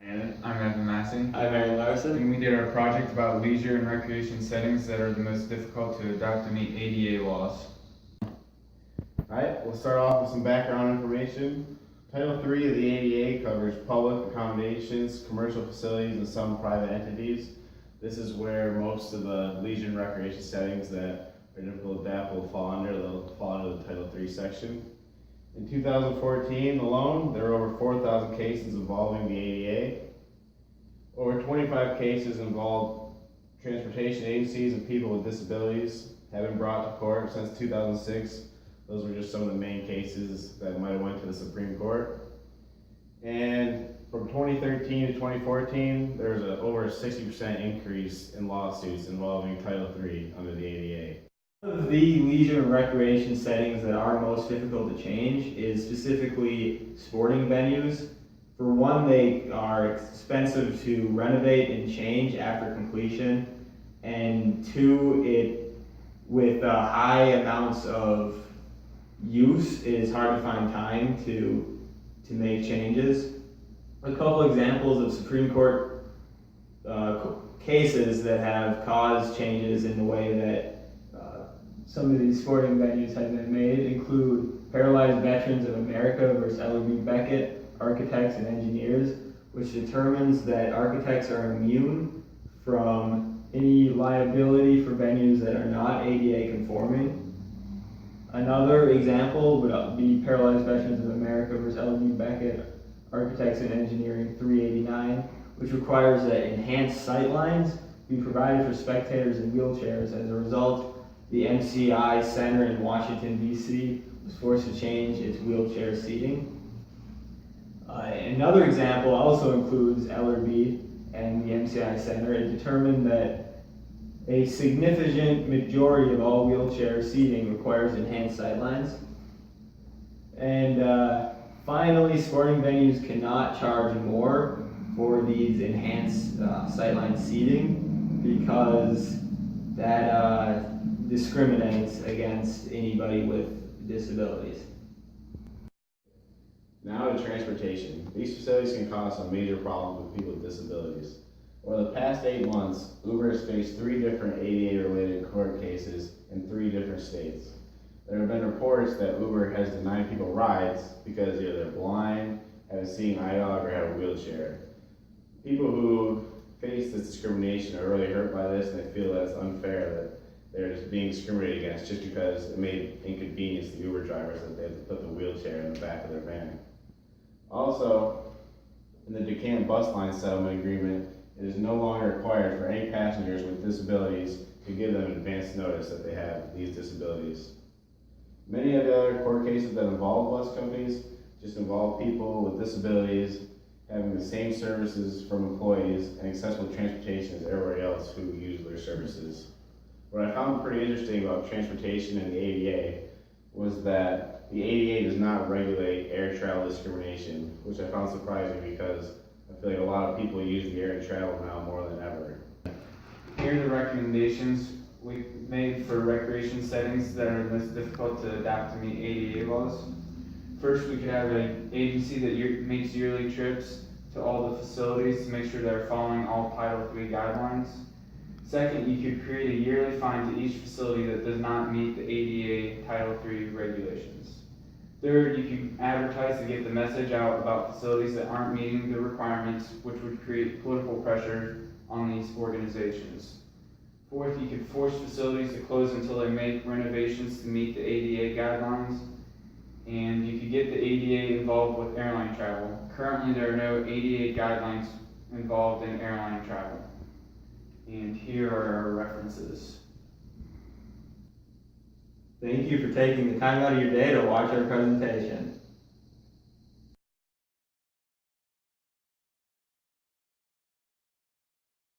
I'm Evan Massey. I'm Aaron Larson. And we did our project about leisure and recreation settings that are the most difficult to adopt to meet ADA laws. Alright, we'll start off with some background information. Title III of the ADA covers public accommodations, commercial facilities, and some private entities. This is where most of the leisure and recreation settings that are difficult to adapt will fall under. They'll fall under the Title III section. In 2014 alone, there were over 4,000 cases involving the ADA. Over 25 cases involved transportation agencies and people with disabilities have been brought to court since 2006. Those were just some of the main cases that might have went to the Supreme Court. And from 2013 to 2014, there was over a 60% increase in lawsuits involving Title III under the ADA. One of the leisure and recreation settings that are most difficult to change is specifically sporting venues. For one, they are expensive to renovate and change after completion, and two, with high amounts of use, it is hard to find time to make changes. A couple examples of Supreme Court cases that have caused changes in the way that some of these sporting venues have been made include Paralyzed Veterans of America versus Ellerby Beckett, Architects and Engineers, which determines that architects are immune from any liability for venues that are not ADA conforming. Another example would be Paralyzed Veterans of America versus Ellerby Beckett, Architects and Engineering 389, which requires that enhanced sightlines be provided for spectators in wheelchairs. As a result, the MCI Center in Washington, D.C. was forced to change its wheelchair seating. Another example also includes Ellerby and the MCI Center. It determined that a significant majority of all wheelchair seating requires enhanced sightlines. And finally, sporting venues cannot charge more for these enhanced sightline seating because that discriminates against anybody with disabilities. Now to transportation. These facilities can cause some major problems with people with disabilities. Over the past 8 months, Uber has faced 3 different ADA-related court cases in 3 different states. There have been reports that Uber has denied people rides because either they're blind, have a seeing eye dog, or have a wheelchair. People who face this discrimination are really hurt by this, and they feel that it's unfair that they're just being discriminated against just because it may inconvenience the Uber drivers that they have to put the wheelchair in the back of their van. Also, in the Duquesne bus line settlement agreement, it is no longer required for any passengers with disabilities to give them advance notice that they have these disabilities. Many of the other court cases that involve bus companies just involve people with disabilities having the same services from employees and accessible transportation as everybody else who use their services. What I found pretty interesting about transportation and the ADA was that the ADA does not regulate air travel discrimination, which I found surprising because I feel like a lot of people use the air travel now more than ever. Here are the recommendations we made for recreation settings that are most difficult to adapt to meet ADA laws. First, we could have an agency that makes yearly trips to all the facilities to make sure they're following all Title III guidelines. Second, you could create a yearly fine to each facility that does not meet the ADA Title III regulations. Third, you can advertise to get the message out about facilities that aren't meeting the requirements, which would create political pressure on these organizations. Fourth, you could force facilities to close until they make renovations to meet the ADA guidelines. And you could get the ADA involved with airline travel. Currently, there are no ADA guidelines involved in airline travel. And here are our references. Thank you for taking the time out of your day to watch our presentation.